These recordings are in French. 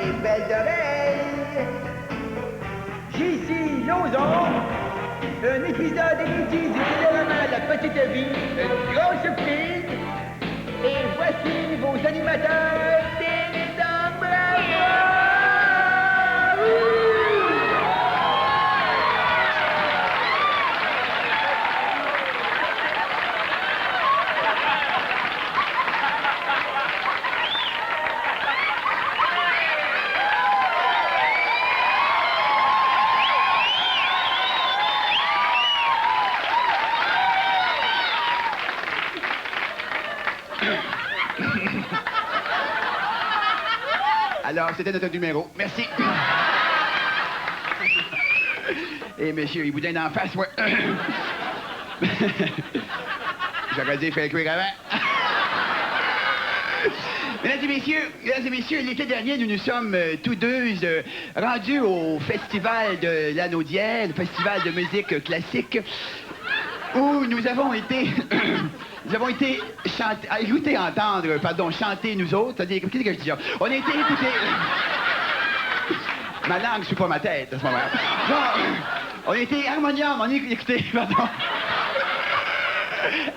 et belles oreilles. J.C. Lauzon, un épisode inédit du téléroman La Petite Vie, une grosse surprise. Et voici vos animateurs, Ding Dong Bravo! Alors, c'était notre numéro. Merci. Et monsieur, il boudin d'en face, ouais. J'aurais dû faire cuire avant. Mesdames et messieurs, l'été dernier, nous nous sommes tous deux rendus au festival de l'Anaudière, le festival de musique classique, où nous avons été... chanter nous autres. C'est-à-dire, qu'est-ce que je dis? On a été écouter... Ma langue suit pas ma tête à ce moment-là. On a été harmonium, on a écouté, pardon.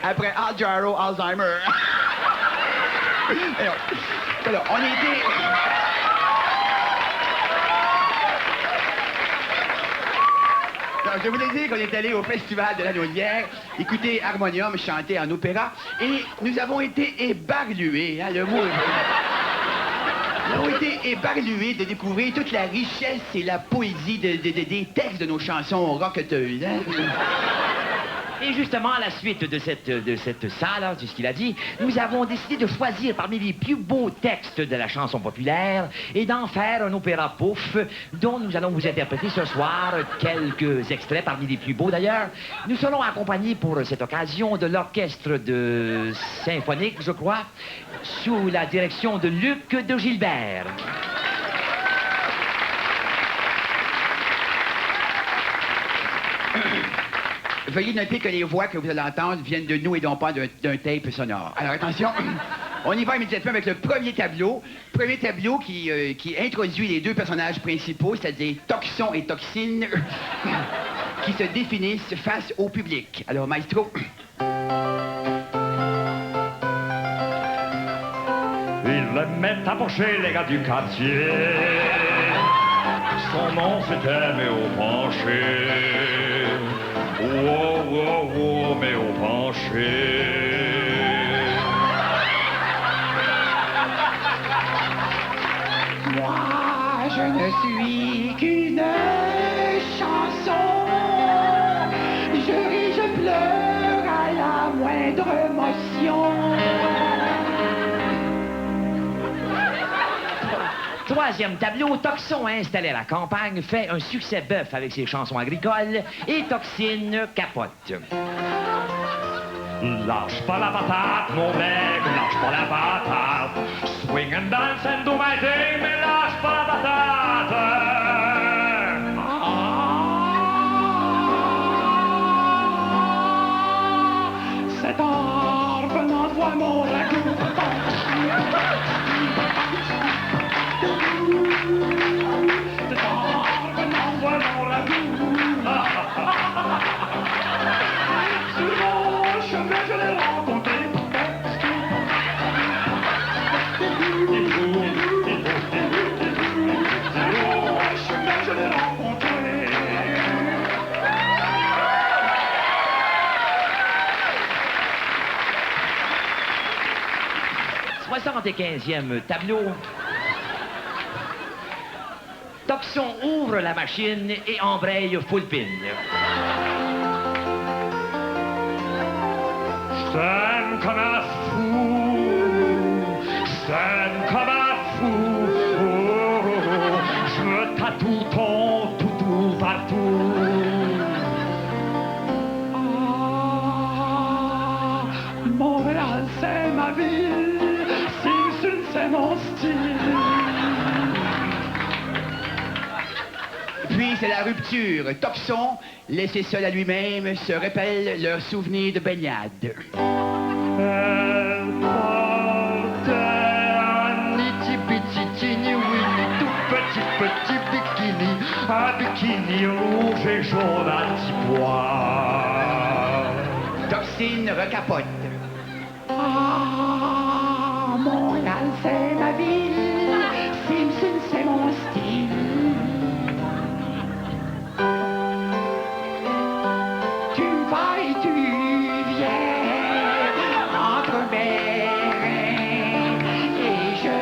Après Al Jarreau, Alzheimer. Alors, on a été... Alors, je voulais dire qu'on est allé au festival de l'Anaudière, écouter Harmonium chanter en opéra, et nous avons été ébarlués, hein, le mot est... Nous avons été ébarlués de découvrir toute la richesse et la poésie des textes de nos chansons rocketeuses. Hein? Et justement, à la suite de cette salle, c'est ce qu'il a dit, nous avons décidé de choisir parmi les plus beaux textes de la chanson populaire et d'en faire un opéra pouf dont nous allons vous interpréter ce soir quelques extraits parmi les plus beaux d'ailleurs. Nous serons accompagnés pour cette occasion de l'orchestre de symphonique, je crois, sous la direction de Luc de Gilbert. Veuillez noter que les voix que vous allez entendre viennent de nous et non pas d'un tape sonore. Alors attention, on y va immédiatement avec le premier tableau. Premier tableau qui introduit les deux personnages principaux, c'est-à-dire Toxon et Toxine, qui se définissent face au public. Alors, maestro. Ils le mettent à pocher, les gars du quartier. Son nom c'était Méo Penché. Oh, oh, oh, Méo Penché. Moi, je ne suis qu'une chanson. Je ris, je pleure à la moindre motion. Troisième tableau, Toxon installé à la campagne fait un succès bœuf avec ses chansons agricoles et Toxine capote. Lâche pas la patate, mon mec, lâche pas la patate. Swing and dance and do my thing, mais lâche pas la patate. Cet arbre m'envoie mon ragoût. Cet arbre m'envoie mon ragoût. Sur mon chemin, je l'ai rencontré. Je l'ai rencontré. 75e tableau. Toxon ouvre la machine et embraye full pin. Je t'aime comme un fou, je t'aime comme un fou. Oh, oh, oh. Je me tatoue ton toutou partout. Ah, Montréal, c'est ma ville. Sing-Sun, c'est mon style. Puis c'est la rupture. Toxon, laissé seul à lui-même, se rappelle leurs souvenirs de baignade. Elle portait un iti-piti-tini-wini-tout. petit bikini, un bikini rouge et jaune à 10 pois. Toxine recapote. Ah, Montréal, c'est ma ville. Simpson, c'est mon style. Tu vas et tu viens entre mes reins et je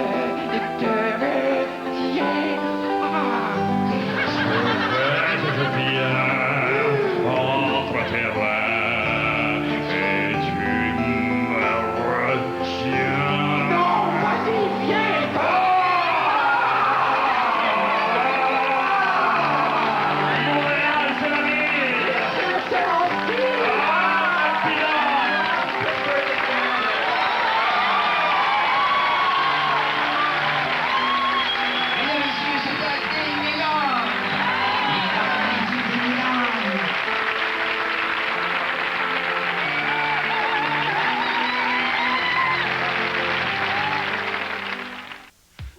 te retiens. Ah. Je viens entre tes reins et tu me retiens. Non, vas-y, viens, Montréal, c'est la ville. c'est mon style. Mesdames et messieurs, c'est la Ding Dong.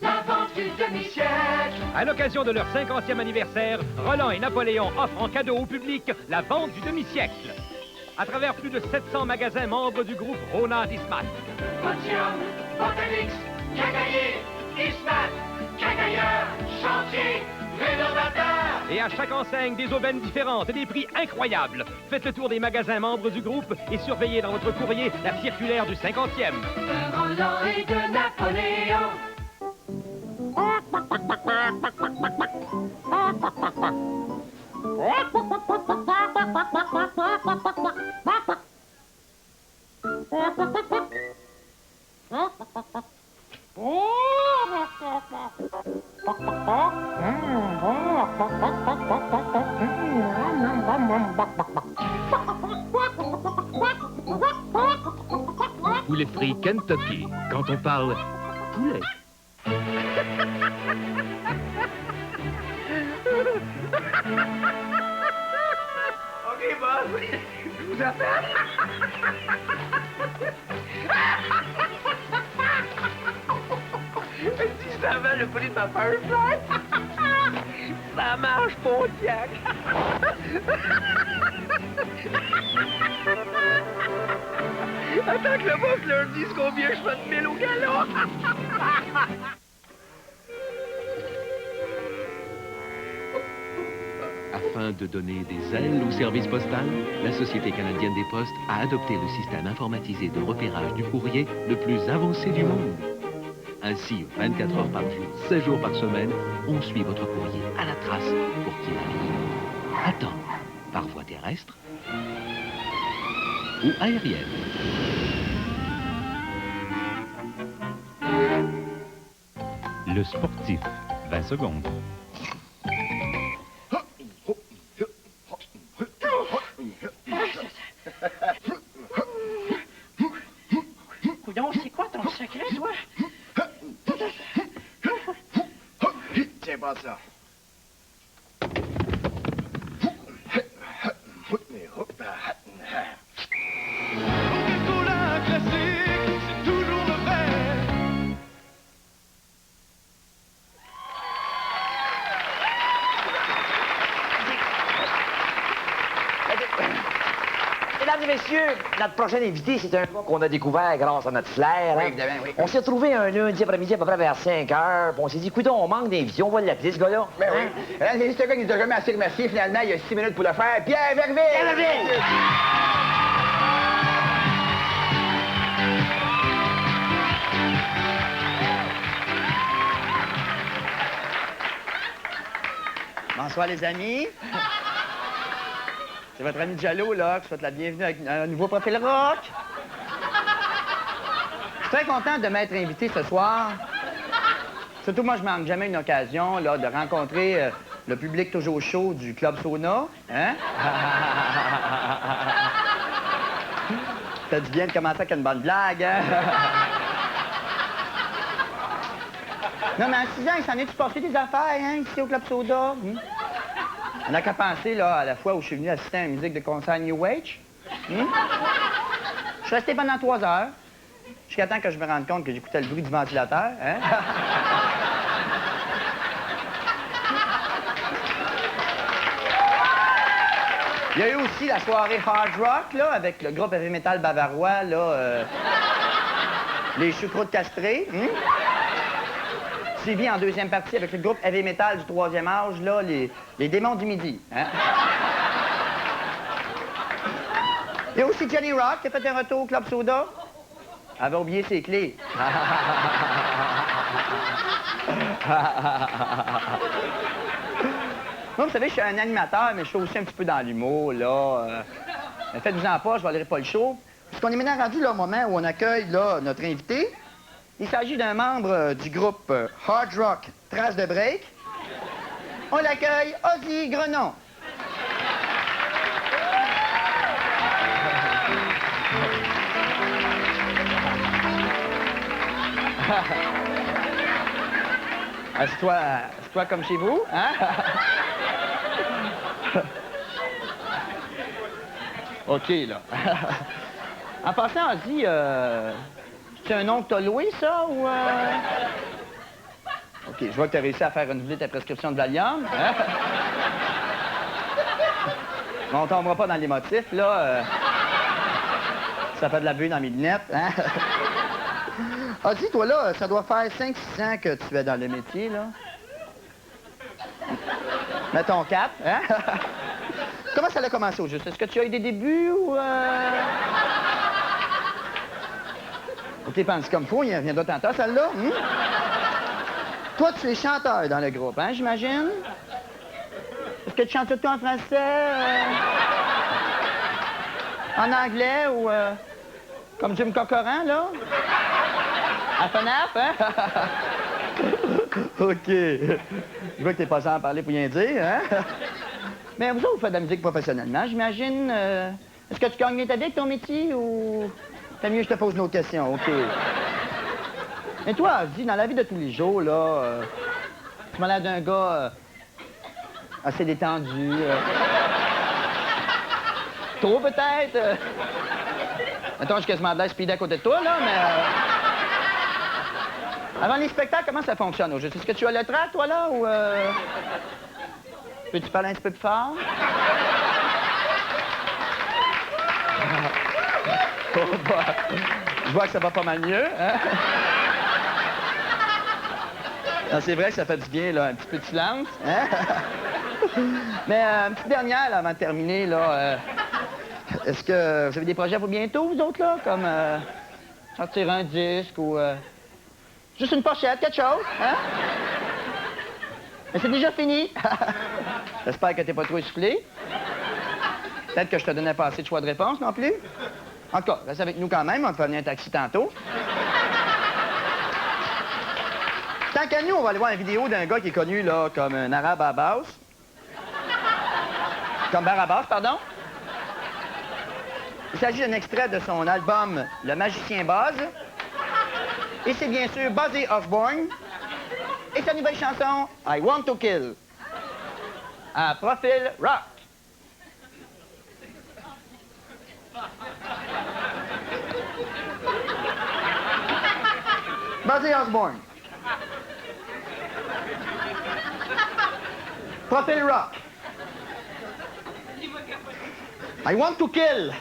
La vente du demi-siècle. À l'occasion de leur 50e anniversaire, Roland et Napoléon offrent en cadeau au public la vente du demi-siècle. À travers plus de 700 magasins membres du groupe Rona Dismat. Podium, Botanix, Quincaillier, Ismat, Quincailleur, Chantier, Rénovateur. Et à chaque enseigne, des aubaines différentes et des prix incroyables. Faites le tour des magasins membres du groupe et surveillez dans votre courrier la circulaire du 50e. De Roland et de Napoléon. Poulet frit Kentucky. Quand on parle poulet. OK, boss. Je vous appelle. Si je savais le prix de ma Firefly, ça marche, Pontiac. Attends que le boss leur dise combien je fais de mille au galop. Afin de donner des ailes au service postal, la Société canadienne des postes a adopté le système informatisé de repérage du courrier le plus avancé du monde. Ainsi, 24 heures par jour, 7 jours par semaine, on suit votre courrier à la trace pour qu'il arrive à temps, par voie terrestre ou aérienne. Le sportif, 20 secondes. Coudon, c'est quoi ton secret, toi? Tiens, pas ça. Mesdames et messieurs, notre prochain invité, c'est un gars qu'on a découvert grâce à notre flair. Oui, hein. évidemment, oui. On s'est retrouvé un lundi après-midi à peu près vers 5 heures, puis on s'est dit, écoute, on manque d'invités, on va l'appeler, ce gars-là. Ben oui. C'est ce gars qui nous a jamais assez remercié. Finalement, il y a 6 minutes pour le faire. Pierre Verville! Pierre Verville! Bonsoir, les amis. C'est votre ami Jalo, là, qui souhaite la bienvenue avec un nouveau profil rock. Je suis très content de m'être invité ce soir. Surtout, moi, je manque jamais une occasion, là, de rencontrer le public toujours chaud du Club Sauna. Hein? Ça dit bien de commencer avec une bonne blague, hein? Non, mais en 6 ans, il s'en est-tu passé des affaires, hein, ici au Club Soda? On n'a qu'à penser, là, à la fois où je suis venu assister à une musique de concert New Age. Je suis resté pendant 3 heures, jusqu'à temps que je me rende compte que j'écoutais le bruit du ventilateur, hein? Il y a eu aussi la soirée hard rock, là, avec le groupe heavy metal bavarois, là, les choucroutes castrées. Suivi en deuxième partie avec le groupe heavy metal du troisième âge, là, les démons du midi. Hein? Il y a aussi Jenny Rock qui a fait un retour au Club Soda. Elle avait oublié ses clés. Moi, vous savez, je suis un animateur, mais je suis aussi un petit peu dans l'humour, là. Faites-vous-en pas, je valerai pas le show. Puisqu'on est maintenant rendu là, au moment où on accueille là, notre invité. Il s'agit d'un membre du groupe Hard Rock Trace de Break. On l'accueille, Ozzy Grenon. Assieds-toi comme chez vous, hein? OK, là. En passant, Ozzy, c'est un nom que t'as loué, ça, ou... OK, je vois que t'as réussi à faire renouveler ta prescription de Valium, hein? Mais on tombera pas dans les motifs, là. Ça fait de la buée dans mes lunettes, hein? Ozzy, toi, là, ça doit faire 5-6 ans que tu es dans le métier, là. Mettons 4, hein? Comment ça a commencé au juste? Est-ce que tu as eu des débuts ou... OK, pense comme fou, il vient d'autant temps, celle-là. Toi, tu es chanteur dans le groupe, hein, j'imagine? Est-ce que tu chantes tout en français? En anglais ou... comme Jim Corcoran, là? À FNAF, hein? OK. Je vois que t'es pas sans parler pour rien dire, hein? Mais vous autres, vous faites de la musique professionnellement, j'imagine. Est-ce que tu gagnes bien ta vie avec ton métier ou... T'as mieux que je te pose une autre question, OK. Mais toi, dis, dans la vie de tous les jours, là, tu m'as l'air d'un gars assez détendu. Trop, peut-être. Attends, je suis quasiment de l'air speed à côté de toi, là, mais... Avant les spectacles, comment ça fonctionne au juste? Est-ce que tu as le trac, toi, là, ou... Peux-tu parler un petit peu plus fort? Je vois que ça va pas mal mieux, hein? Non, c'est vrai que ça fait du bien, là, un petit peu de silence, hein? Mais une petite dernière, là, avant de terminer, là, est-ce que vous avez des projets pour bientôt, vous autres, là? Comme sortir un disque ou... juste une pochette, quelque chose, hein? Mais c'est déjà fini. J'espère que t'es pas trop essoufflé. Peut-être que je te donnais pas assez de choix de réponse non plus. En tout cas, reste avec nous quand même, on te fait venir un taxi tantôt. Tant qu'à nous, on va aller voir une vidéo d'un gars qui est connu, là, comme un arabe à base. Comme Barabas, pardon. Il s'agit d'un extrait de son album Le Magicien Buzz. Et c'est bien sûr Buzzy Osborne. Et sa nouvelle chanson, I Want to Kill. À profil rock. Buzzy Osborne. Profil rock. I want to kill.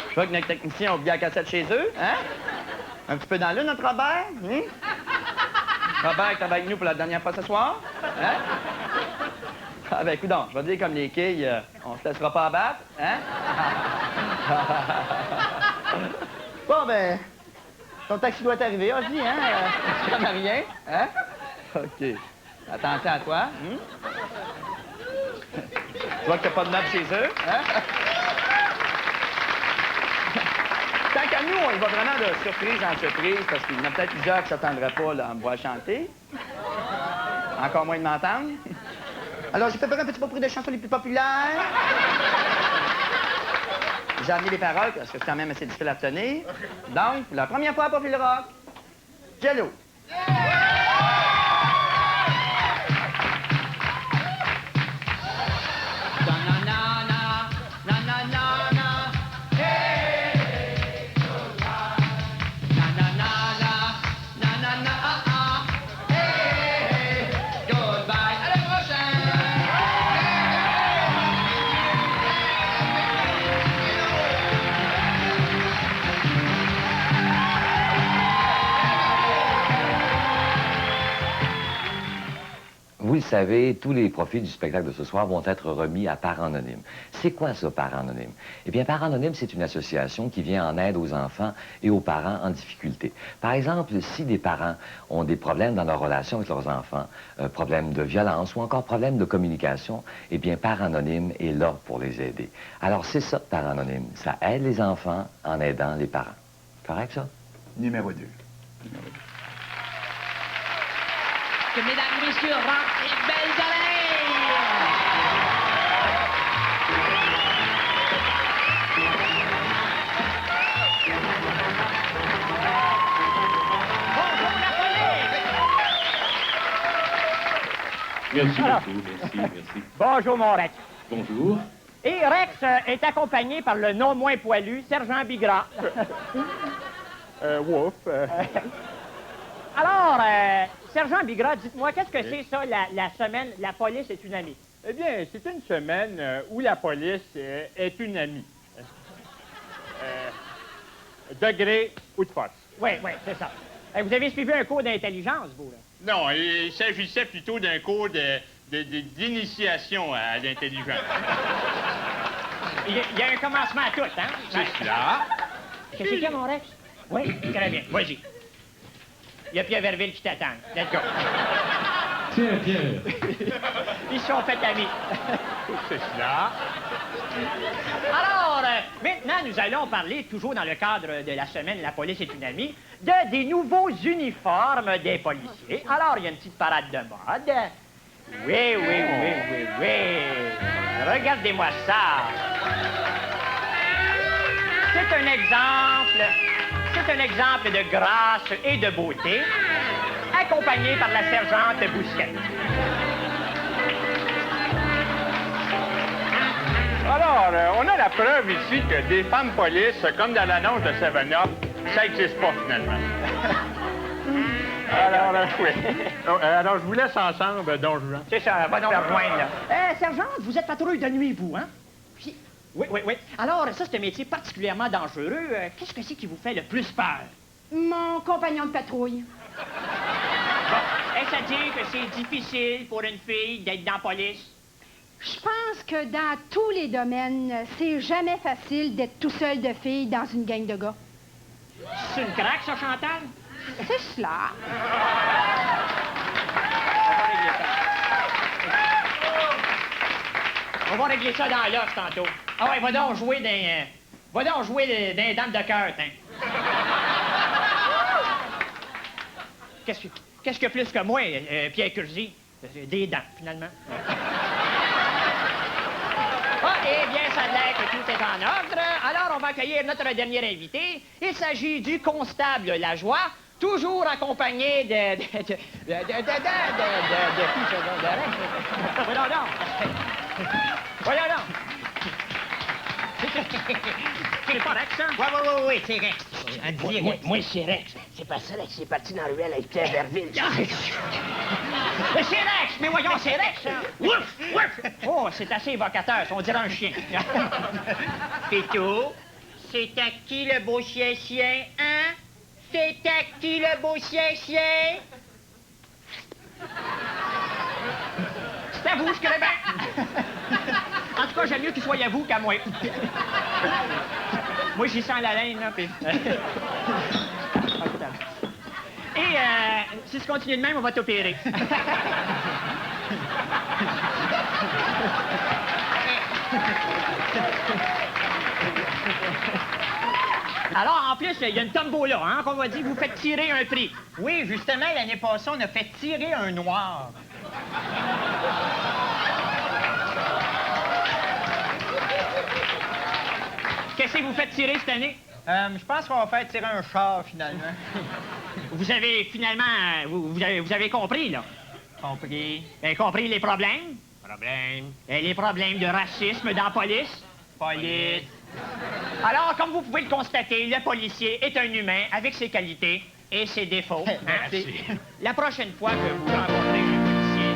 Je vois que notre technicien a oublié la cassette chez eux, hein? Un petit peu dans l'une, notre Robert, hein? Robert, t'es avec nous pour la dernière fois ce soir, hein? Ah ben, coudonc, je vais dire comme les quilles, on se laissera pas abattre, hein? Bon, ben, ton taxi doit arriver, aussi, hein? Comme rien, hein? OK. Attention à toi, Tu vois que t'as pas de notes chez eux, hein? Tant qu'à nous, on y va vraiment de surprise en surprise, parce qu'il y en a peut-être plusieurs qui ne s'attendraient pas là, à me voir chanter. Encore moins de m'entendre. Alors, j'ai préparé un petit peu de chansons les plus populaires. J'ai amené les paroles, parce que c'est quand même assez difficile à tenir. Donc, pour la première fois à Profil Rock, Jello. Vous le savez, tous les profits du spectacle de ce soir vont être remis à Parents Anonymes. C'est quoi ça, Parents Anonymes? Eh bien, Parents Anonymes, c'est une association qui vient en aide aux enfants et aux parents en difficulté. Par exemple, si des parents ont des problèmes dans leur relation avec leurs enfants, problèmes de violence ou encore problèmes de communication, eh bien, Parents Anonymes est là pour les aider. Alors, c'est ça, Parents Anonymes. Ça aide les enfants en aidant les parents. Correct, ça? Numéro 2. Que mesdames, messieurs, rentrent les belles oreilles! Bonjour, la police! Merci Alors. beaucoup, merci. Bonjour, mon Rex. Bonjour. Et Rex est accompagné par le non moins poilu, Sergent Bigra. Wouf. Alors, Sergent Bigra, dites-moi, qu'est-ce que c'est ça, la semaine « La police est une amie » Eh bien, c'est une semaine où la police est une amie. Degré ou de force. Oui, c'est ça. Vous avez suivi un cours d'intelligence, vous, là? Non, il s'agissait plutôt d'un cours d'initiation à l'intelligence. Il y a un commencement à tout, hein? C'est cela. Qu'est-ce qu'il y a, mon Rex? Oui, très bien. Vas-y. Il y a Pierre Verville qui t'attend. Let's go. Tiens, Pierre. Ils se sont fait amis. C'est cela. Alors, maintenant, nous allons parler, toujours dans le cadre de la semaine La police est une amie, des nouveaux uniformes des policiers. Alors, il y a une petite parade de mode. Oui. Regardez-moi ça. C'est un exemple de grâce et de beauté, accompagné par la sergente Bousquet. Alors, on a la preuve ici que des femmes polices, comme dans l'annonce de 7-Up, ça n'existe pas finalement. Alors, oui. Alors, je vous laisse ensemble, Don Juan. C'est ça, va nous rejoindre, là. Sergente, vous êtes patrouille de nuit, vous, hein? Puis, oui. Alors, ça, c'est un métier particulièrement dangereux. Qu'est-ce que c'est qui vous fait le plus peur? Mon compagnon de patrouille. Bon, est-ce à dire que c'est difficile pour une fille d'être dans la police? Je pense que dans tous les domaines, c'est jamais facile d'être tout seul de fille dans une gang de gars. C'est une craque, ça, Chantal? C'est cela. On va régler ça dans l'offre tantôt. Ah ouais, va donc jouer dans les dames de cœur, hein. Qu'est-ce que plus que moi, Pierre Curzi? Des dents, finalement. Ah, eh bien, ça a l'air que tout est en ordre. Alors, on va accueillir notre dernier invité. Il s'agit du constable Lajoie, toujours accompagné de qui, ça? Voyons donc. Voyons donc. C'est pas Rex, ça? Oui, c'est Rex. Moi, c'est Rex. C'est pas ça, Rex, c'est parti dans la ruelle avec Pierre Verville. Mais c'est Rex! Mais voyons, c'est Rex! Hein? Ouf! Oh, c'est assez évocateur, on dirait un chien. Péto, c'est à qui le beau chien, hein? C'est à qui le beau chien? C'est à vous, je connais bien. En tout cas, j'aime mieux qu'il soit à vous qu'à moi. Moi, j'y sens la laine, là, puis... Et, si je continue de même, on va t'opérer. Alors, en plus, il y a une tombola, hein, qu'on va dire, vous faites tirer un prix. Oui, justement, l'année passée, on a fait tirer un noir. Qu'est-ce que vous faites tirer cette année? Je pense qu'on va faire tirer un char, finalement. Vous avez finalement... Vous avez compris, là? Compris. Compris les problèmes? Problème. Et les problèmes de racisme dans la police? Police. Alors, comme vous pouvez le constater, le policier est un humain avec ses qualités et ses défauts. Hein? Merci. La prochaine fois que vous rencontrez un policier,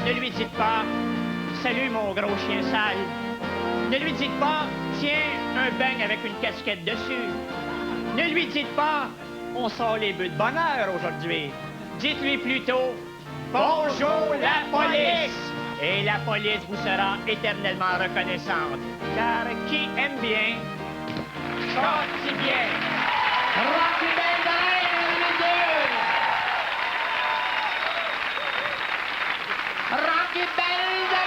ne lui dites pas « Salut, mon gros chien sale ». Ne lui dites pas « Tiens, un beigne avec une casquette dessus ». Ne lui dites pas « On sort les bœufs de bonheur aujourd'hui ». Dites-lui plutôt Bonjour la police! Et la police vous sera éternellement reconnaissante. Car qui aime bien, chante si bien. Rocky Belle d'oreille, les deux! Rocky Belle d'oreille!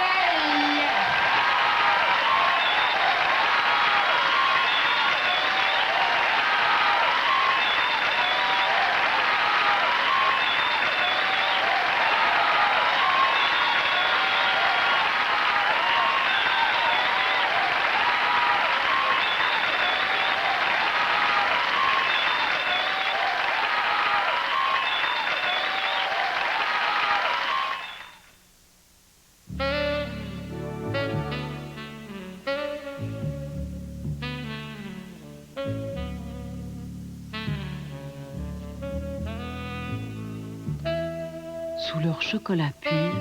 Sous leur chocolat pur,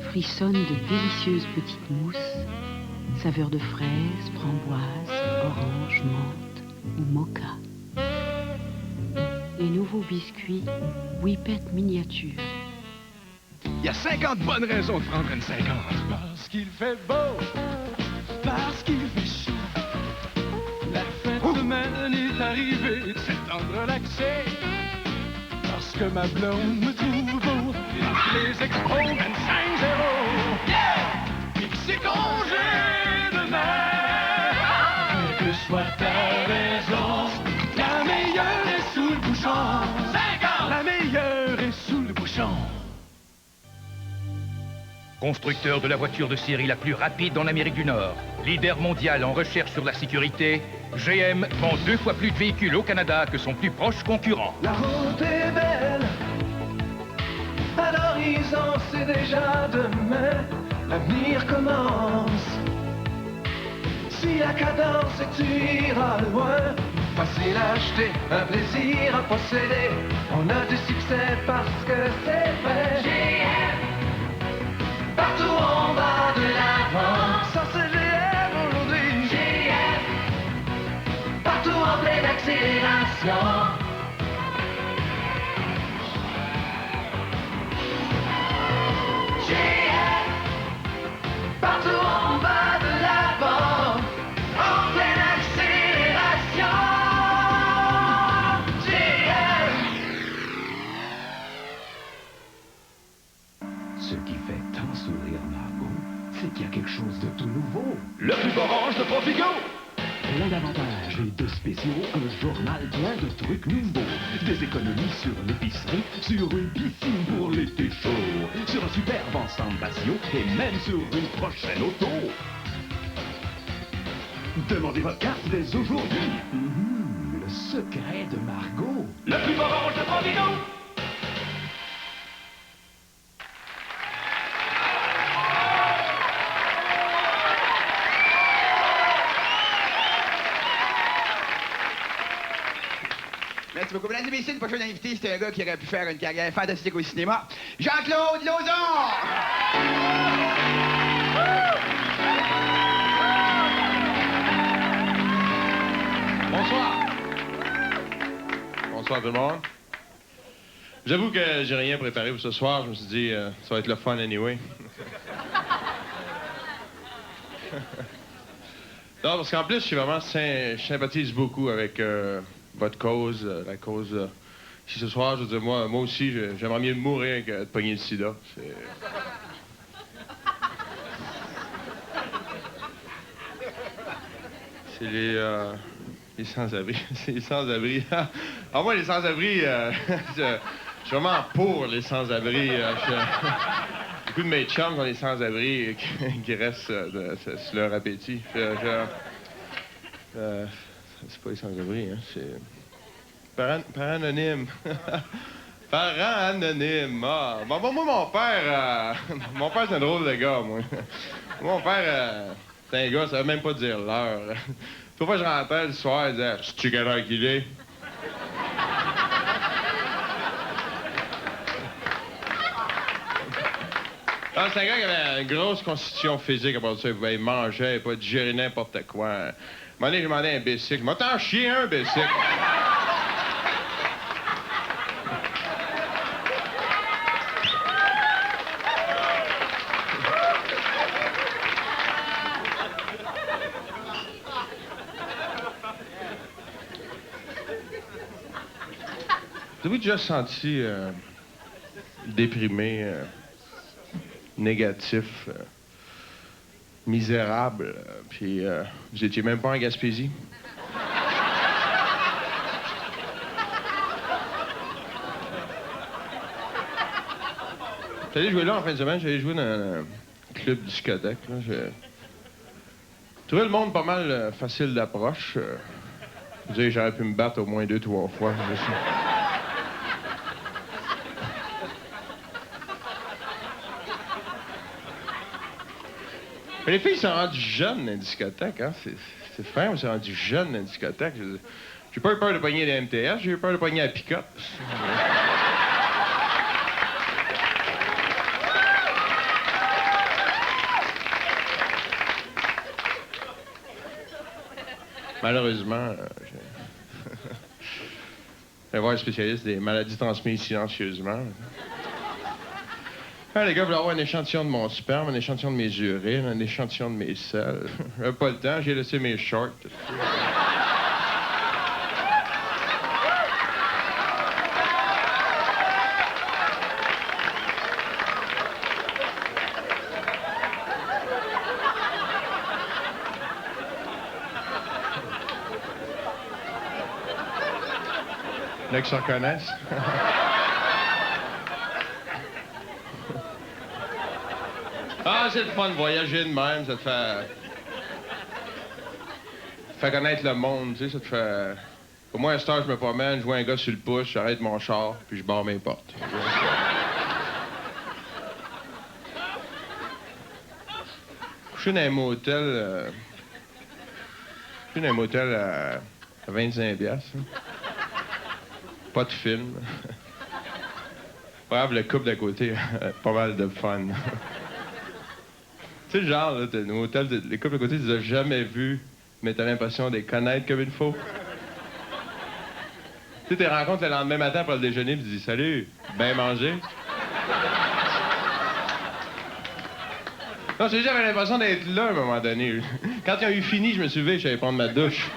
frissonnent de délicieuses petites mousses, saveurs de fraises, framboises, oranges, menthe ou mocha. Les nouveaux biscuits Whippet miniature. Il y a 50 bonnes raisons de prendre une 50. Parce qu'il fait beau, parce qu'il fait chaud. La fête semaine est arrivée, c'est temps de relaxer. Parce que ma blonde me trouve beau. Parce que les expos 25-0. Yeah! Puis que c'est congé demain. Quelle que soit ta raison, la meilleure est sous le bouchon. 50! La meilleure est sous le bouchon. Constructeur de la voiture de série la plus rapide en Amérique du Nord, leader mondial en recherche sur la sécurité, GM vend 2 fois plus de véhicules au Canada que son plus proche concurrent. La route est belle, à l'horizon c'est déjà demain, l'avenir commence. Si la cadence et tu iras loin, facile à acheter, un plaisir à posséder, on a du succès parce que c'est vrai. GM, partout on va de l'avant, ça c'est GM aujourd'hui. GM, partout en pleine accélération. GM, partout on va de l'avant, en pleine accélération. GM. Ce qui fait tant sourire Margot, c'est qu'il y a quelque chose de tout nouveau. Le plus orange de Profigo. Plein d'avantages et de spéciaux, un journal plein de trucs nouveaux. Des économies sur l'épicerie, sur une piscine pour l'été chaud, sur un superbe ensemble patio et même sur une prochaine auto. Demandez votre carte dès aujourd'hui. Le secret de Margot. Le plus orange de Profigo. Merci beaucoup. Mesdames et messieurs, le prochain invité, c'est un gars qui aurait pu faire une carrière fantastique au cinéma. Jean-Claude Lauzon! Bonsoir. Bonsoir tout le monde. J'avoue que j'ai rien préparé pour ce soir. Je me suis dit, ça va être le fun anyway. Non, parce qu'en plus, je sympathise beaucoup avec votre cause, la cause. Si ce soir, je veux dire, moi aussi, j'aimerais mieux mourir que de pogner le sida. C'est les sans-abri. C'est les sans-abri. En moi, les sans-abri, je suis vraiment pour les sans-abri. Beaucoup de mes chums sont les sans-abri qui restent sur leur appétit. C'est pas les sans-abri, hein, c'est... Parents anonymes. Parents anonymes. Ah. Bon, moi, mon père... mon père, c'est un drôle de gars, moi. Mon père, c'est un gars, ça veut même pas dire l'heure. Une fois, je rentrais le soir, il disait « C'est-tu quelle heure qu'il est? » Ah, c'est un gars qui avait une grosse constitution physique à part de ça. Il pouvait manger, il pouvait digérer n'importe quoi. À un moment donné, j'ai demandé un bicycle. Il m'a t'en chier un bicycle. Avez-vous déjà senti déprimé, négatif, misérable, puis vous étiez même pas en Gaspésie? J'allais jouer là en fin de semaine, j'allais jouer dans un club discothèque. Là. J'ai trouvé le monde pas mal facile d'approche. Je veux dire, j'aurais pu me battre au moins 2-3 fois. Mais les filles sont rendues jeunes dans les discothèques, hein? C'est fin, mais sont rendues jeunes dans les discothèques. J'ai pas eu peur de pogner des MTS, j'ai eu peur de pogner la pick-up. Malheureusement, je vais voir un spécialiste des maladies transmises silencieusement. Ah, les gars voulaient avoir un échantillon de mon sperme, un échantillon de mes urines, un échantillon de mes selles. J'avais pas le temps, j'ai laissé mes shorts. Là qu'ils se reconnaissent. Ah, c'est le fun de voyager de même, ça te fait connaître le monde, tu sais, ça te fait... Au moins, à cette heure, je me promène, je vois un gars sur le pouce, j'arrête mon char, puis je barre mes portes. Je suis dans un motel... Je suis dans un motel à 25 piastres. Pas de film. Bref, le couple d'à côté, pas mal de fun. Tu sais, le genre, là, t'as un hôtel, les couples à côté, tu les as jamais vus, mais t'as l'impression de les connaître comme il faut. Tu sais, t'es rencontres le lendemain matin pour le déjeuner, puis tu dis « Salut, bien mangé? » Non, j'avais l'impression d'être là à un moment donné. Quand ils ont eu fini, je me suis levé, j'allais prendre ma douche.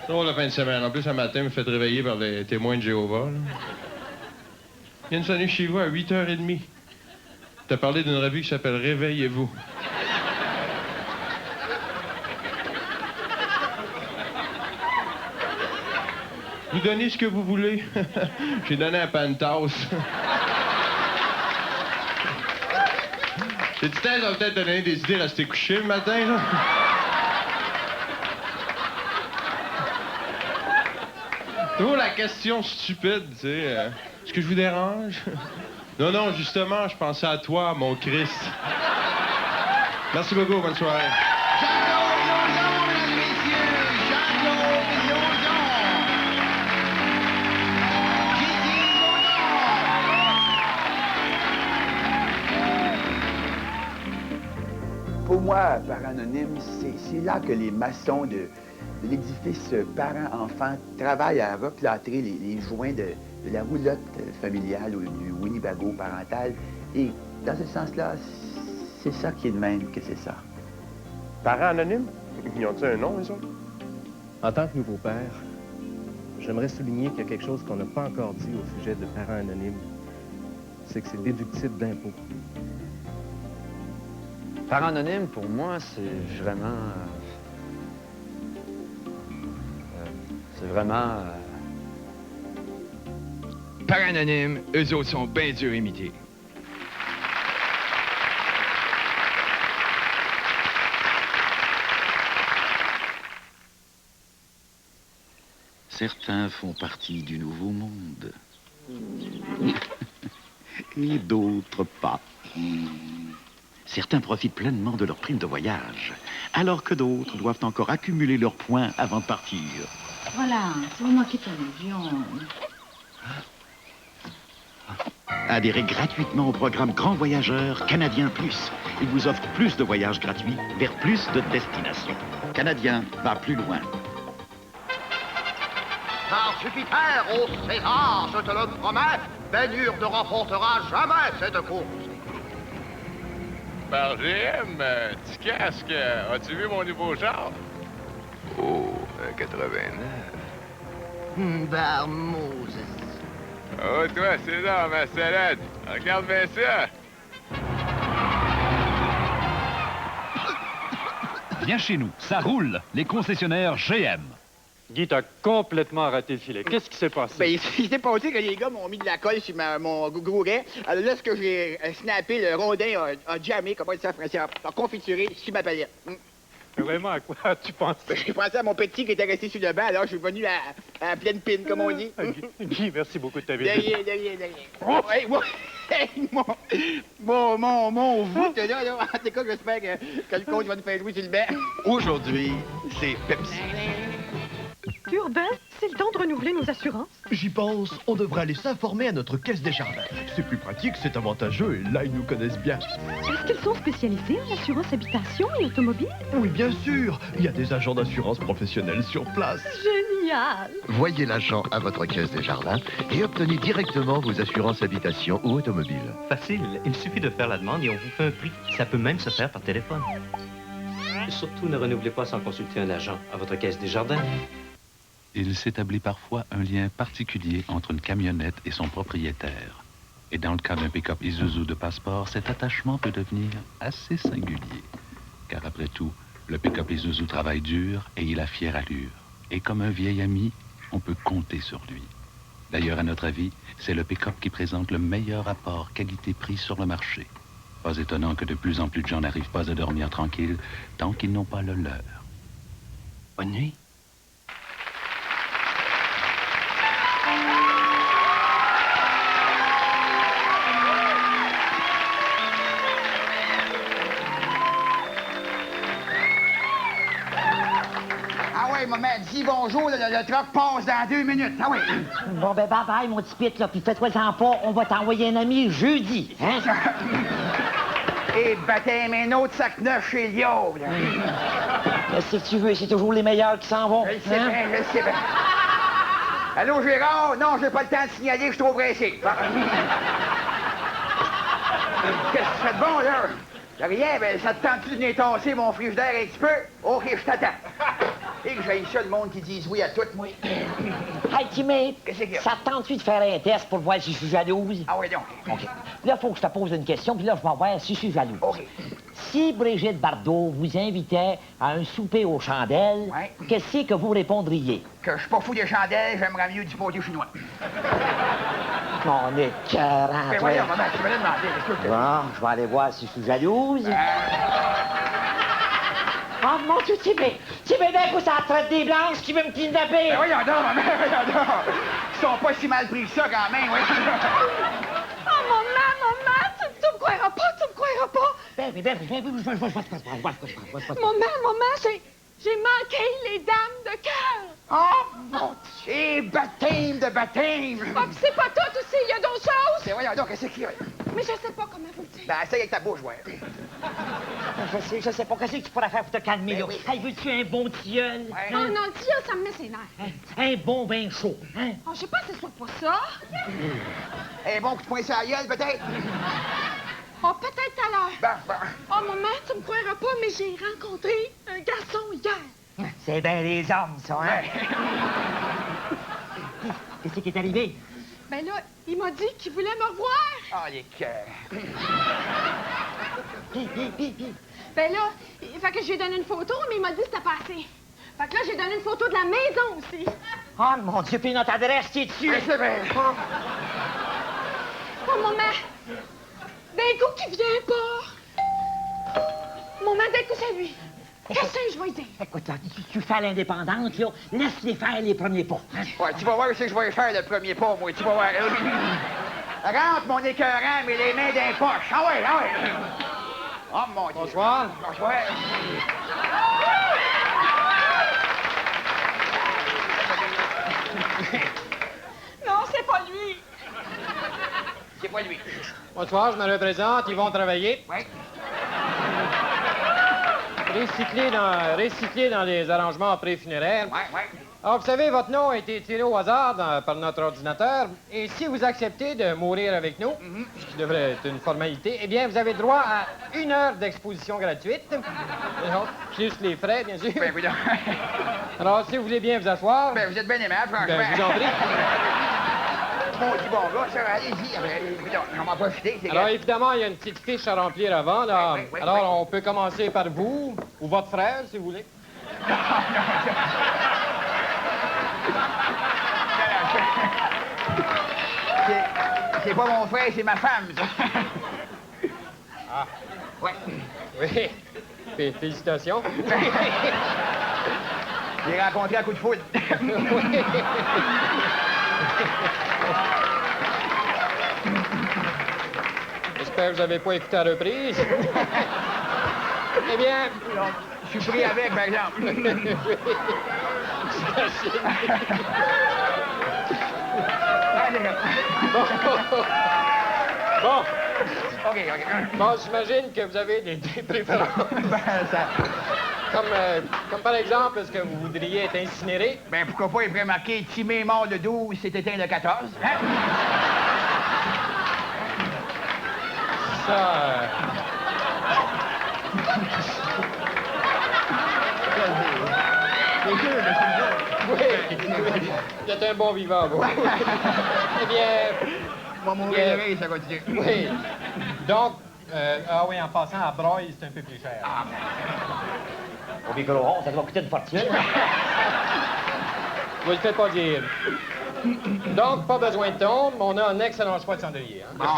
Drôle la fin de semaine. En plus, un matin, je me fait réveiller par les témoins de Jéhovah. Là. Il vient de sonner chez vous à 8h30. T'as parlé d'une revue qui s'appelle Réveillez-vous. Vous donnez ce que vous voulez. J'ai donné un penthouse. J'ai dit, ça va peut-être donner des idées à rester couché le matin, là. Toujours la question stupide, tu sais. Est-ce que je vous dérange? Non, non, justement, je pensais à toi, mon Christ. Merci beaucoup, bonne soirée. Pour moi, Parents Anonymes, c'est là que les maçons de l'édifice parents-enfants travaillent à replâtrer les joints de la roulotte familiale ou du Winnebago parental. Et dans ce sens-là, c'est ça qui est de même que c'est ça. Parents Anonymes? Ils ont-ils un nom, les autres? En tant que nouveau père, j'aimerais souligner qu'il y a quelque chose qu'on n'a pas encore dit au sujet de Parents Anonymes. C'est que c'est déductible d'impôts. Parents Anonymes, pour moi, c'est vraiment... Parents Anonymes, eux autres sont bien durs à imiter. Certains font partie du nouveau monde. Et d'autres pas. Certains profitent pleinement de leur prime de voyage, alors que d'autres doivent encore accumuler leurs points avant de partir. Voilà, c'est vous manquez ton avion. Adhérez gratuitement au programme Grand Voyageur Canadien Plus. Il vous offre plus de voyages gratuits vers plus de destinations. Canadien va plus loin. Par Jupiter, ô César, je te le promets, Ben-Hur ne remportera jamais cette course. Par GM, petit casque, as-tu vu mon nouveau char? Oh, un 89. Barmose. Oh, toi, c'est là, ma salade. Regarde bien ça. Viens chez nous, ça roule. Les concessionnaires GM. Guy, t'as complètement raté le filet. Qu'est-ce qui s'est passé? Ben, il s'est passé que les gars m'ont mis de la colle sur mon gouret. Alors là, ce que j'ai snappé, le rondin a jammé, comment ça, français, a confituré sur ma palette. Vraiment, à quoi tu pensais? Ben, j'ai pensé à mon petit qui était resté sur le banc, alors je suis venu à pleine pine, comme on dit. Guy, merci beaucoup de ta visite. De rien. Oh, hey, mon voûte, là. En tout cas, j'espère que le coach va nous faire jouer sur le banc. Aujourd'hui, c'est Pepsi. Urbain, c'est le temps de renouveler nos assurances. J'y pense, on devrait aller s'informer à notre caisse des jardins. C'est plus pratique, c'est avantageux, et là, ils nous connaissent bien. Est-ce qu'ils sont spécialisés en assurance habitation et automobile? Oui, bien sûr. Il y a des agents d'assurance professionnels sur place. Génial! Voyez l'agent à votre caisse des jardins et obtenez directement vos assurances habitation ou automobile. Facile, il suffit de faire la demande et on vous fait un prix. Ça peut même se faire par téléphone. Surtout, ne renouvelez pas sans consulter un agent à votre caisse des jardins. Il s'établit parfois un lien particulier entre une camionnette et son propriétaire. Et dans le cas d'un pick-up Isuzu de passeport, cet attachement peut devenir assez singulier. Car après tout, le pick-up Isuzu travaille dur et il a fière allure. Et comme un vieil ami, on peut compter sur lui. D'ailleurs, à notre avis, c'est le pick-up qui présente le meilleur rapport qualité-prix sur le marché. Pas étonnant que de plus en plus de gens n'arrivent pas à dormir tranquilles tant qu'ils n'ont pas le leur. Bonne nuit. Ah ouais, maman, dis bonjour, le truck passe dans 2 minutes. Ah ouais. Bon, ben, bye-bye, mon petit pit, là, puis fais-toi-en pas, on va t'envoyer un ami jeudi, hein? Et baptême, un autre sac neuf chez Lio, là. Qu'est-ce que tu veux, c'est toujours les meilleurs qui s'en vont. Je sais bien, je sais bien. Allô, Gérard? Non, j'ai pas le temps de signaler, je suis trop pressé. Qu'est-ce que tu fais de bon, là? Rien, ben, ça te tente-tu de venir tasser mon frigidaire un petit peu? OK, je t'attends. Et que j'aille ça, le monde qui dise oui à tout, moi. Hey, Timé, Qu'est-ce qu'il y a? ça te tente-tu de faire un test pour voir si je suis jalouse? Ah oui, donc. OK. Là, il faut que je te pose une question, puis là, je vais voir si je suis jalouse. OK. Si Brigitte Bardot vous invitait à un souper aux chandelles, Ouais. qu'est-ce que vous répondriez? Que je suis pas fou des chandelles, j'aimerais mieux du pâté chinois. On est carré. Mais voyons, maman, tu me l'as demandé. Qu'est-ce que Bon, je vais aller voir si je suis jalouse. Oh mon Dieu, Timé! Timé, d'un coup, ça traite des blanches qui veulent me kidnapper! Ben voyons donc, maman, voyons donc. Ils sont pas si mal pris que ça, quand même, oui. Oh, maman, tu me croiras pas! Ben oui, je vois. Maman, j'ai manqué les dames de cœur! Oh, mon Dieu! Et baptême de baptême! Oh, puis c'est pas tout aussi, il y a d'autres choses! Mais voyons donc, qu'est-ce qu'il y a? Mais je sais pas comment vous le dire. Ben, essaye avec ta bouche, ouais. Je sais pas, qu'est-ce que tu pourrais faire pour te calmer, Ben là? oui. Hey, veux-tu un bon tilleul? Ouais. Oh non, le tilleul, ça me met ses nerfs. Un bon bain chaud, hein? Oh, je sais pas si ce soit pas ça. Eh bon, que tu pointes sur la gueule, peut-être? Oh, peut-être tout à l'heure. Ben. Oh, maman, tu me croiras pas, mais j'ai rencontré un garçon hier. C'est bien les hommes, ça, hein? Qu'est-ce qui est arrivé? Ben là, il m'a dit qu'il voulait me revoir. Ah, les cœurs. Ben là, fait que j'ai donné une photo, mais il m'a dit que c'était pas assez. Fait que là, j'ai donné une photo de la maison aussi. Oh, mon Dieu, puis notre adresse qui est dessus. Mais c'est bien. Oh, maman, d'un coup qui vient pas. Maman, d'un coup, c'est lui. Qu'est-ce que je vais dire? Écoute, là, tu fais à l'indépendante, là. Laisse-les faire les premiers pas. Hein? Ouais, tu vas voir ce que je vais faire le premier pas, moi. Tu vas voir. Rentre, mon écœurant, mais les mains dans les poches. Ah ouais, ah ouais. Oh, mon Dieu. Bonsoir. Bonsoir. Non, c'est pas lui. C'est pas lui. Bonsoir, je me représente, ils vont travailler. Ouais. Recycler dans les arrangements pré-funéraires. Ouais. Alors, vous savez, votre nom a été tiré au hasard par notre ordinateur. Et si vous acceptez de mourir avec nous, ce qui devrait être une formalité, eh bien, vous avez droit à 1 heure d'exposition gratuite. Plus les frais, bien sûr. Ben, oui, non. Alors, si vous voulez bien vous asseoir... Ben, vous êtes bien aimable, franchement. Ben, je vous en prie. Bon, dis bon gars, ça, allez-y. On va en profiter, c'est Alors, grave. évidemment, il y a une petite fiche à remplir avant, là. Oui, Alors, on peut commencer par vous, ou votre frère, si vous voulez. C'est pas mon frère, c'est ma femme, ça. Ah. Ouais. Oui. Félicitations. J'ai rencontré un coup de foudre. J'espère que vous n'avez pas écouté la reprise. Eh bien... Je suis pris avec, par exemple. Bon. OK. Bon, j'imagine que vous avez des préférences. Comme par exemple, est-ce que vous voudriez être incinéré? Ben, pourquoi pas, il pourrait marquer « Timé mort le 12, s'est éteint le 14 ». Hein? Ça... Oui, vous êtes un bon vivant, vous. Eh bien... Moi, mon réveil, ça continue. Oui. Donc, ah oui, en passant, à broye, c'est un peu plus cher. Au micro-ondes, ça doit coûter une fortune. Vous le faites pas dire. Donc, pas besoin de tombe, on a un excellent choix de chandelier. Hein?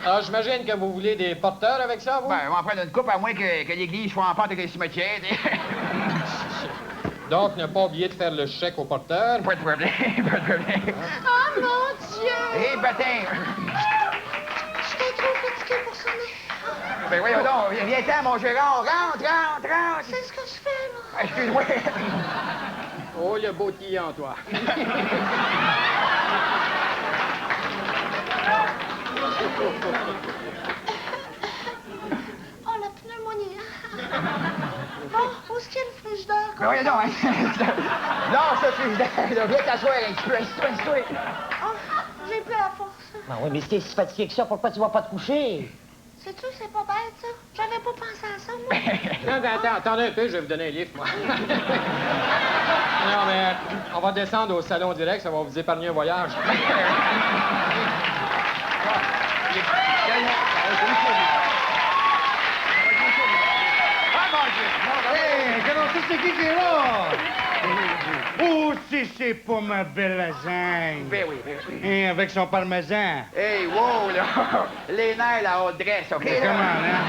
Alors, j'imagine que vous voulez des porteurs avec ça, vous? Ben, on va en prendre une coupe, à moins que l'église soit en pente avec le cimetière. Donc, ne pas oublier de faire le chèque au porteur. Pas de problème, pas de problème. Oh, mon Dieu! Hé, baptême! J'étais trop fatiguée pour sonner. Ben voyons donc, viens-t'en, mon Gérard, rentre! C'est ce que je fais, là. Excuse-moi. Oh, le beau tillant, toi. Oh, la pneumonie. Bon, où est-ce qu'il y a le frigidaire? Ben voyons donc, hein. Lâche le frigidaire, viens t'asseoir un petit peu, assis-toi. Oh, j'ai plus la force. Ben oui, mais si t'es si fatigué que ça, pourquoi tu vas pas te coucher? Sais-tu, c'est pas bête, ça? J'avais pas pensé à ça, moi. Non, attendez un peu, je vais vous donner un livre, moi. Non, mais on va descendre au salon direct, ça va vous épargner un voyage. Hey, comment ça, c'est qui est là? Oh, c'est pas ma belle lasagne. Ben oui. Hein, avec son parmesan. Hey, wow, là. Les nerfs, la haute dresse, OK? Mais comment, hein?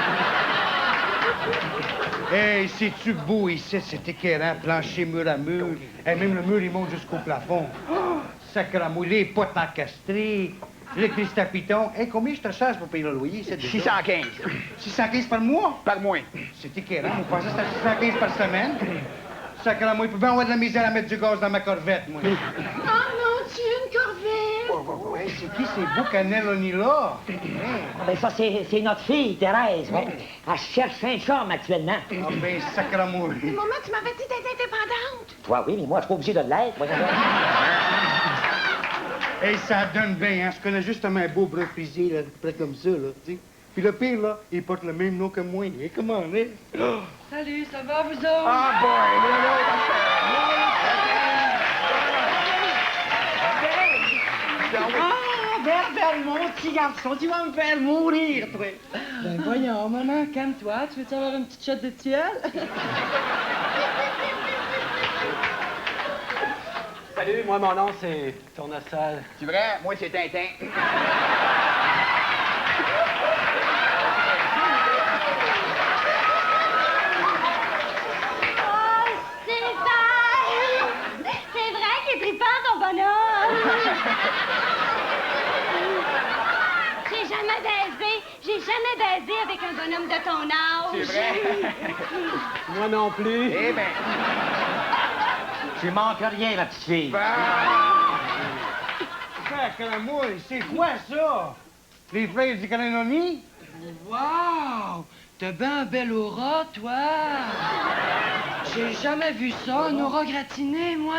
Hey, c'est-tu beau ici, c'est éclairant, plancher mur à mur. Et même le mur, il monte jusqu'au plafond. Oh, sacramouille, les potes encastrées. Le Christapiton. Hey, combien je te charge pour payer le loyer, c'est déjà? 615. 615 par mois? Par mois. C'est éclairant, on pensait que c'était 615 par semaine. Sacramouille, il peut bien avoir de la misère à mettre du gaz dans ma corvette, moi. Oh, mon Dieu, une corvette! Hey, c'est qui ces beaux cannelloni là? Ah, ben ça, c'est notre fille, Thérèse. Ouais. Elle cherche un chum actuellement. Ah ben, sacramouille. Maman, tu m'avais dit d'être indépendante. Toi, oui, mais moi, je suis pas obligé de l'être. Voyons donc. Hey, ça donne bien, hein? Je connais justement un beau brun frisé, là, près comme ça, là, tu sais. Puis le pire, là, il porte le même nom que moi. Et comment on est? Oh. Salut, ça va, vous autres? Ah, boy, Belle, mon petit garçon, tu vas me faire mourir, toi. Ben voyons, maman, calme-toi. Tu veux-tu avoir une petite shot de tiel? Salut, moi, mon nom, c'est Tournesol. C'est vrai? Moi, c'est Tintin. C'est vrai qu'il est trippant, ton bonhomme! J'ai jamais baisé avec un bonhomme de ton âge. C'est vrai? Moi non plus. Eh ben. Tu manques rien, ma petite fille. Sacramouille, c'est quoi ça? Les frères du cannelloni? Wow! T'as ben un bel aura, toi! J'ai jamais vu ça, un aura gratiné, moi!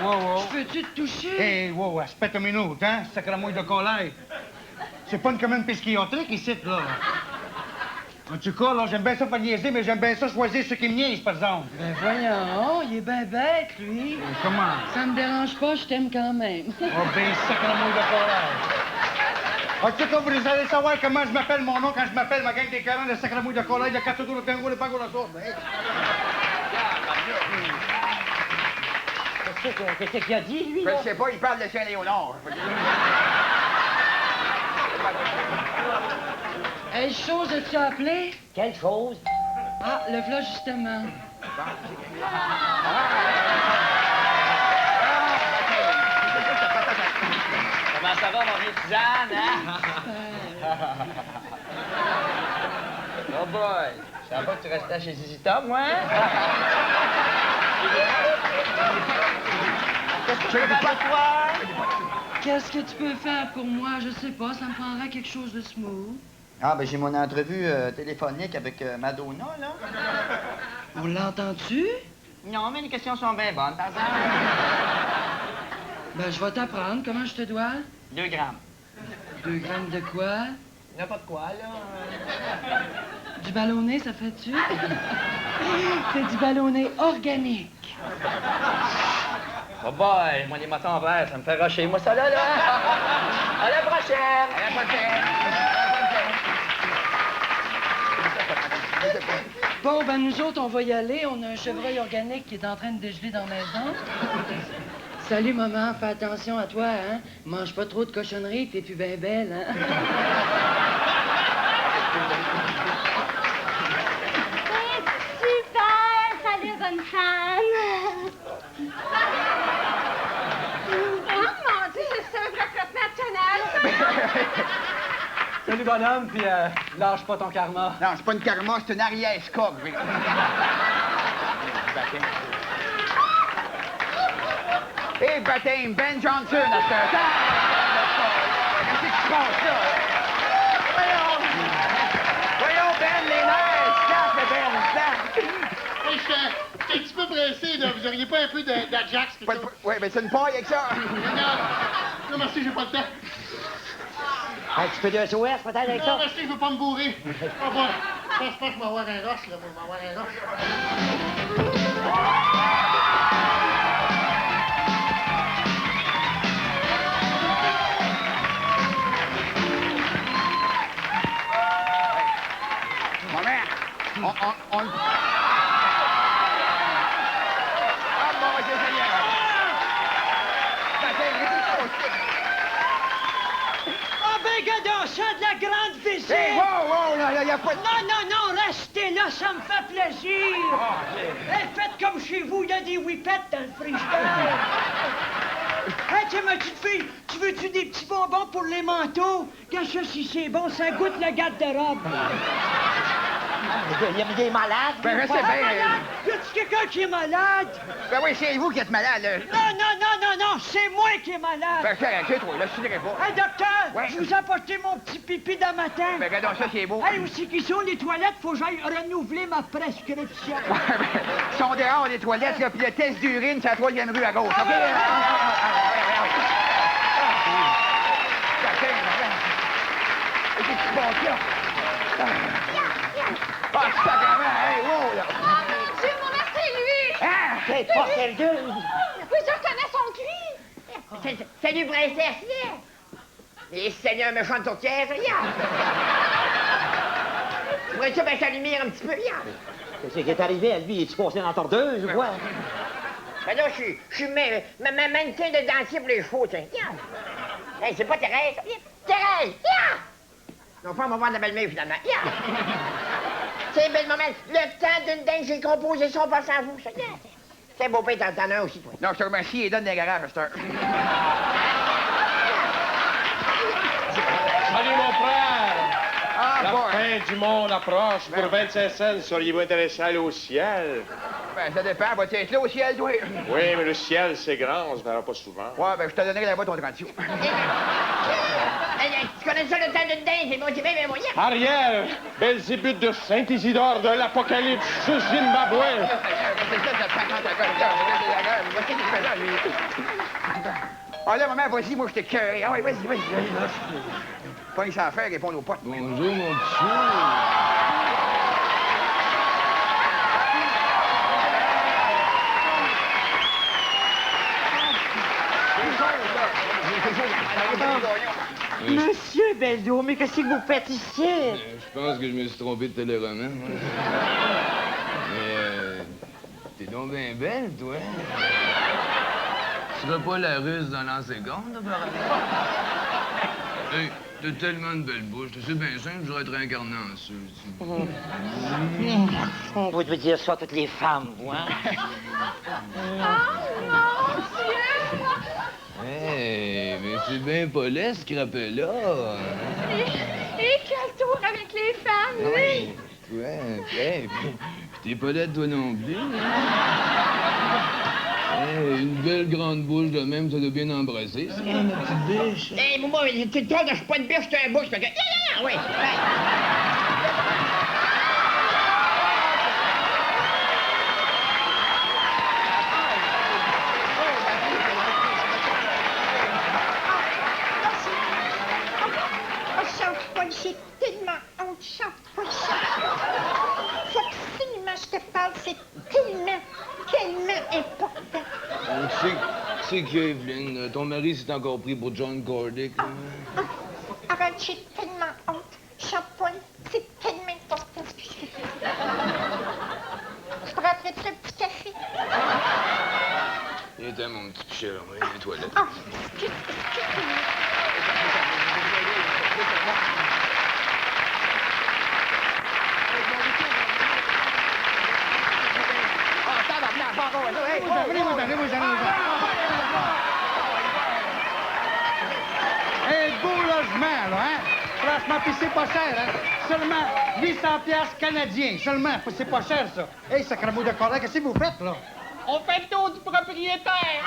Wow. Je peux-tu te toucher? Hey, wow, aspetta une minute, hein? Sacramouille de colère. C'est pas une commune psychiatrique ici, là. En tout cas, là, j'aime bien ça pas niaiser, mais j'aime bien ça choisir ceux qui me niaisent, par exemple. Ben voyons, il est ben bête, lui. Comment? Ça me dérange pas, je t'aime quand même. Oh, ben, sacramouille de colère. En tout cas, vous allez savoir comment je m'appelle mon nom quand je m'appelle ma gang des 40 de sacramouille de colère de Catodo, le Tango, le Pango, la Sourde. Qu'est-ce qu'il a dit, lui, Je là? sais pas, il parle de Saint-Léonard. Hey, chose, as-tu appelé? Quelle chose? Ah, le v'là, justement. Comment ça va, mon vieux Suzanne, hein? Oh boy! Je savais pas que tu restais chez Zizi Top, moi, hein? Qu'est-ce que tu veux faire pour toi? Qu'est-ce que tu peux faire pour moi? Je sais pas, ça me prendrait quelque chose de smooth. Ah, ben j'ai mon entrevue téléphonique avec Madonna, là. On l'a entendu? Non, mais les questions sont bien bonnes, par exemple. Ben, je vais t'apprendre. Comment je te dois? 2 grammes. 2 grammes de quoi? N'importe quoi, là. Du ballonné, ça fait-tu? C'est du ballonné organique. Oh boy, moi, les motons en verre, ça me fait rusher. Moi, ça là, là. À la prochaine! À la prochaine! Bon, ben nous autres, on va y aller. On a un chevreuil organique qui est en train de dégeler dans la maison. Salut, maman. Fais attention à toi, hein? Mange pas trop de cochonneries, t'es plus bien belle, hein? Super! Salut, bonne femme! Oh mon Dieu, c'est un vrai crotte national! Salut, bonhomme, puis lâche pas ton karma. Non, c'est pas une karma, c'est une arrière-score. Et baptême, Ben Johnson, à ce temps. Qu'est-ce qui se passe là? Voyons, Ben, les nerfs, slack, le Ben, slack. Hey, je suis un petit peu pressé, là. Vous auriez pas un peu d'Ajax, quelque chose? Oui, mais c'est une paille avec ça. Non, merci, j'ai pas le temps. Un petit peu de SOS, peut-être, avec ça? Non, merci, je veux pas me bourrer. Ah bon, je pense pas que je vais avoir un roche, là. Je vais avoir un roche. On... Ah, bon, Dieu Seigneur! Ah ben, gadon, de la grande visite! Hey, wow, là, y a pas de... Non, restez là, ça me fait plaisir! Hey, faites comme chez vous, il y a des whippets dans le frigidaire! Hey, tiens, ma petite fille, tu veux-tu des petits bonbons pour les manteaux? Regarde ça, si c'est bon, ça goûte le garde-robe! Il y a des malades. Ben, restez bien. Y a-tu quelqu'un qui est malade? Ben oui, c'est vous qui êtes malade, là. Non, c'est moi qui est malade. Ben, c'est toi, là, je dirais pas. Hey, docteur, Ouais. je vous ai apporté mon petit pipi d'un matin. Ben, regardons ça, c'est beau. Hey, aussi qu'ils sont les toilettes, faut que j'aille renouveler ma prescription. Ils sont dehors, les toilettes, là, puis le test d'urine, c'est à la 3e rue à gauche, OK? Qu'est-ce qui se passe là? Ah, sacrément, hey, wow, là! Ah, mon Dieu, maman, c'est lui! Hein? C'est pas sérieux! Oui, je reconnais son cri! Salut, princesse! Les seigneurs méchants de tourtière, regarde! Tu pourrais ça baisser la lumière un petit peu, regarde! Qu'est-ce qui est arrivé à lui? Es-tu passé dans la tordeuse ou quoi? Ben là, je suis mannequin de dentier pour les chevaux, tiens. Regarde! Hey, c'est pas Thérèse! Thérèse! Regarde! Non, pas on va voir la belle-mère, finalement. Regarde! C'est belle moment. Le temps d'une dingue, j'ai composé son passe à vous, ça. Regarde! C'est beau, père, t'en as un aussi, toi. Non, je te remercie et donne des garages à cette heure. Salut, mon frère! Ah, La bon. fin du monde approche. Pour 25 cents, seriez-vous intéressé à aller au ciel? Ben, ça dépend. Vas-tu être là au ciel, toi? Oui, mais le ciel, c'est grand, on se verra pas souvent. Ouais, ben, je te donnerai là-bas ton 30 sous. Tu connais prenais ça le temps de dingue, et moi, j'ai bien moyen. Ariel, Belzébuth de Saint-Isidore de l'Apocalypse, ce Zimbabwe. Ah là, maman, vas-y, moi, je t'ai cœuré. Ah oui, vas-y. Pas une sans faire, répondre aux potes. Bonjour, mon petit chou. Monsieur Beldo, mais qu'est-ce que vous faites ici? Je pense que je me suis trompé de téléroman. moi. Mais t'es donc bien belle, toi. Tu seras pas la russe dans l'an seconde, par rapport? Hey, t'as tellement de belles bouches. C'est bien simple, je voudrais être incarné en ça. On peut dire ça à toutes les femmes, vous, hein? Oh mon Dieu! Hey, mais c'est bien Paulette, ce crapet-là. Et quel tour avec les femmes, oui! Ouais, hey, puis t'es Paulette, toi non plus. Hey, une belle grande bouche de même, ça doit bien embrasser, ça, ma petite biche. Hé, moi, tu te trompes, je suis pas une biche, t'es un bouche, fait que... Oui, J'ai tellement honte, chante pas ça. Faut absolument que je te parle, c'est tellement important. C'est que, Evelyne, ton mari s'est encore pris pour John Cordick. Arrête, j'ai tellement honte. Chante pas, c'est tellement important ce que je fais. Je pourrais prêter un petit café. Il était mon petit pichet, là, oui, les toilettes. Ah, excuse-moi. Hey, beau logement, là, hein? Franchement, puis c'est pas cher, hein? Seulement 800 piastres canadiens, seulement. C'est pas cher, ça. Hey, sacramouille de corps, qu'est-ce que vous faites, là? On fait le tour du propriétaire.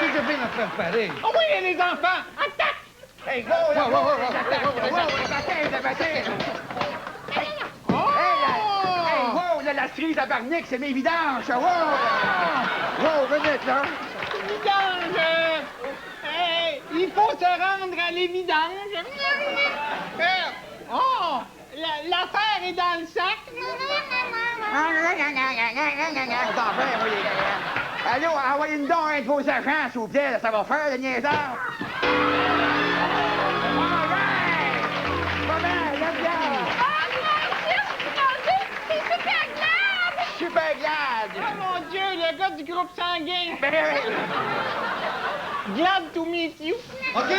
C'est bien en train de parler. Oh oui, les enfants, attaque! Hey, go, là! Wow, là, la cerise à Barnick, c'est mes vidanges! Wow, venez, là! Vidange! Hey, il faut se rendre à l'évidence. Oh! L'affaire est dans le sac. Allô, envoyez une don à un de vos agents, s'il vous plaît, là, ça va faire, le niaiseur! Super glad! Oh mon Dieu, le gars du groupe sanguin! Ben oui! Glad to meet you! OK?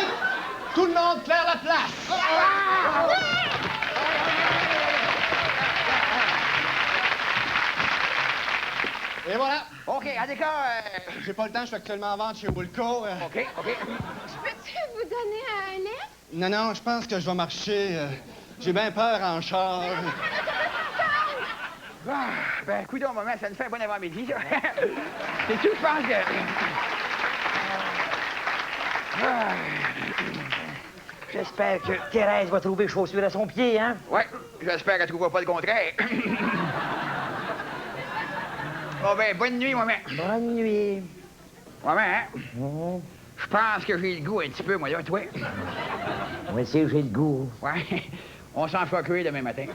Tout le monde claire la place! Et voilà! OK, à l'écart, J'ai pas le temps, je suis actuellement en vente chez Woolco. OK. Peux-tu vous donner un lait? Non, non, je pense que je vais marcher. J'ai bien peur en char. Ben, coudonc, maman, ça nous fait un bon avant-midi, ça. C'est tout, je pense que... J'espère que Thérèse va trouver chaussure à son pied, hein? Ouais, j'espère qu'elle trouvera pas le contraire. Bon, ben, bonne nuit, maman. Bonne nuit. Maman, hein? Je pense que j'ai le goût un petit peu, moi, là, toi. Moi aussi, j'ai le goût. Ouais, on s'en fera cuire demain matin.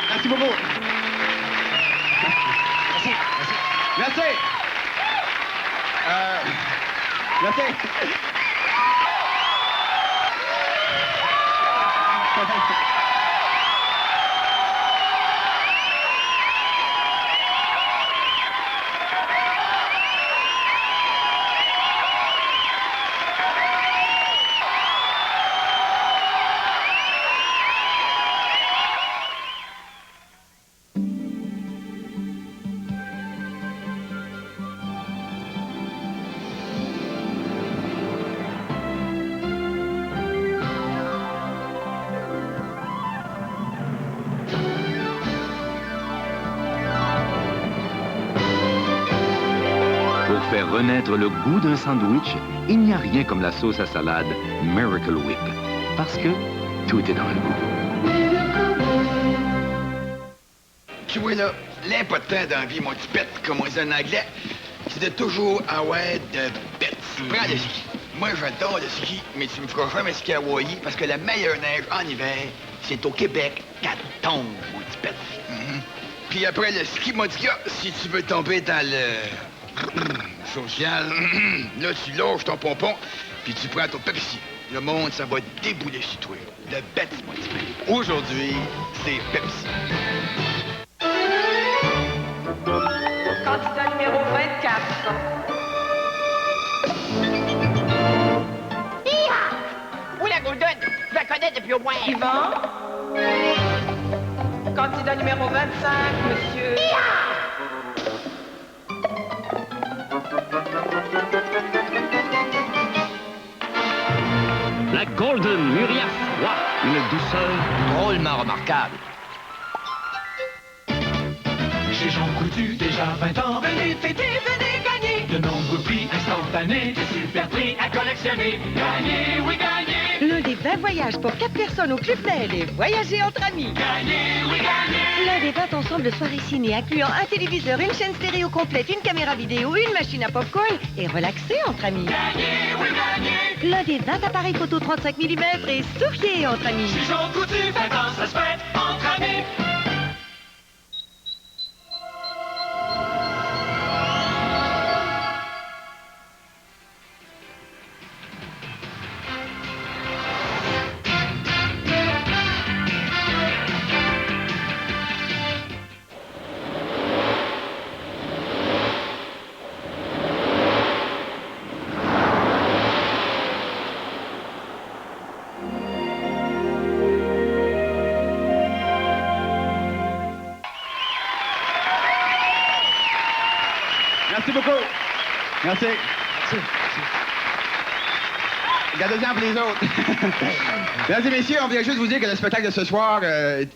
Merci beaucoup. Merci. Merci. renaître le goût d'un sandwich, il n'y a rien comme la sauce à salade Miracle Whip. Parce que tout est dans le goût. Tu vois là, l'important dans la vie, mon petit pet, comme on dit en anglais, c'est de toujours avoir de bêtes. Prends le ski. Moi, j'adore le ski, mais tu me feras jamais ski à Hawaii parce que la meilleure neige en hiver, c'est au Québec qu'elle tombe, mon petit pet. Puis après le ski, mon petit gars, si tu veux tomber dans le social, là, tu loges ton pompon, puis tu prends ton Pepsi. Le monde, ça va débouler sur toi. Le bête, mon petit pet. Aujourd'hui, c'est Pepsi. Candidat numéro 24. Oui, la Golden, je la connais depuis au moins... Yvan. Candidat numéro 25, monsieur. La Golden Muriel Froid, une douceur drôlement remarquable. Chez Jean Coutu, déjà 20 ans, venez fêter, venez gagner de nombreux prix instantanés, des super prix à collectionner. Gagnez, oui, gagnez! L'un des 20 voyages pour 4 personnes au Club Med et voyager entre amis. Gagnez, oui, gagnez! L'un des 20 ensembles de soirées ciné incluant un téléviseur, une chaîne stéréo complète, une caméra vidéo, une machine à popcorn et relaxer entre amis. Gagnez, oui, gagnez! L'un des 20 appareils photo 35 mm et souriez entre amis. Chez Jean Coutu, 20 ans, ça se fait entre amis. Merci beaucoup. Merci. Gardez-en pour les autres. Mesdames et messieurs, on vient juste vous dire que le spectacle de ce soir,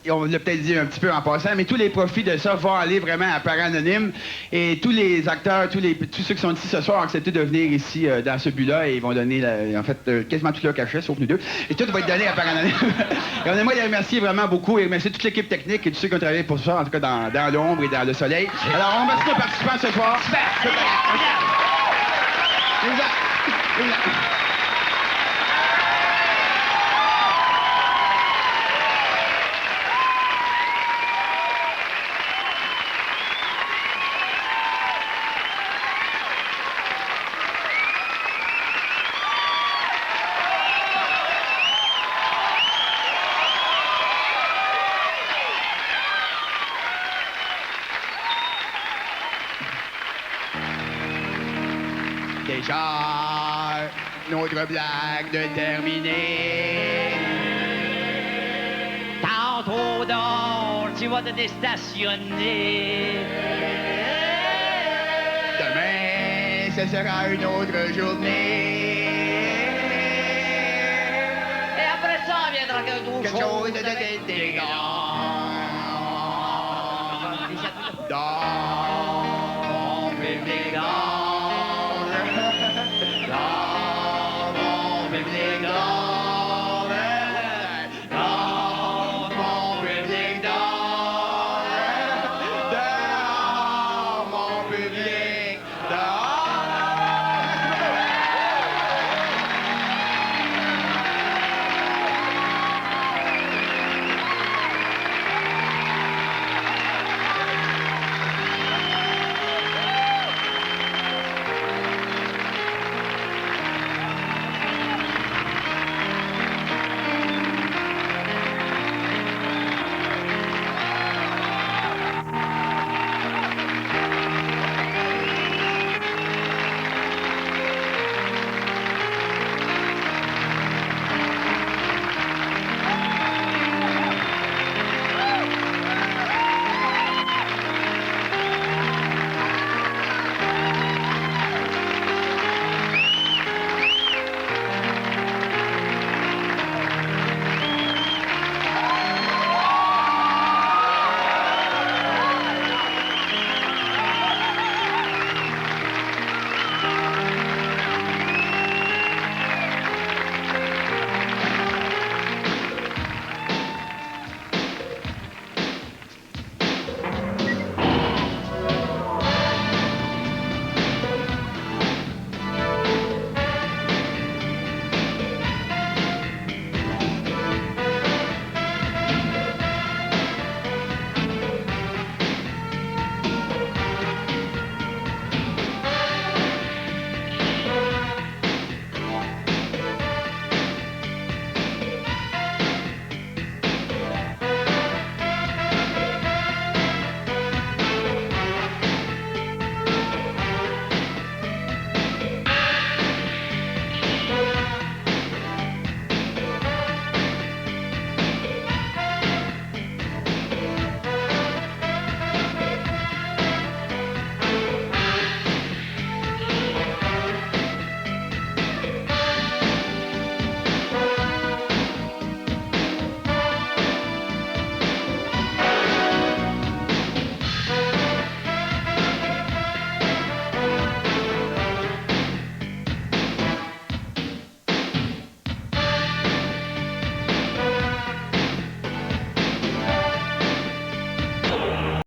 on l'a peut-être dit un petit peu en passant, mais tous les profits de ça vont aller vraiment à Parents Anonymes. Et tous les acteurs, tous ceux qui sont ici ce soir ont accepté de venir ici dans ce but-là et ils vont donner, en fait, quasiment tout leur cachet, sauf nous deux. Et tout va être donné à Parents Anonymes. Et on aimerait les remercier vraiment beaucoup et remercier toute l'équipe technique et tous ceux qui ont travaillé pour ce soir, en tout cas dans l'ombre et dans le soleil. Alors, on remercie nos participants ce soir. Déjà, notre blague de terminer. Tantôt dehors, tu vas te déstationner. Demain, ce sera une autre journée. Et après ça, viendra quelque chose de Dans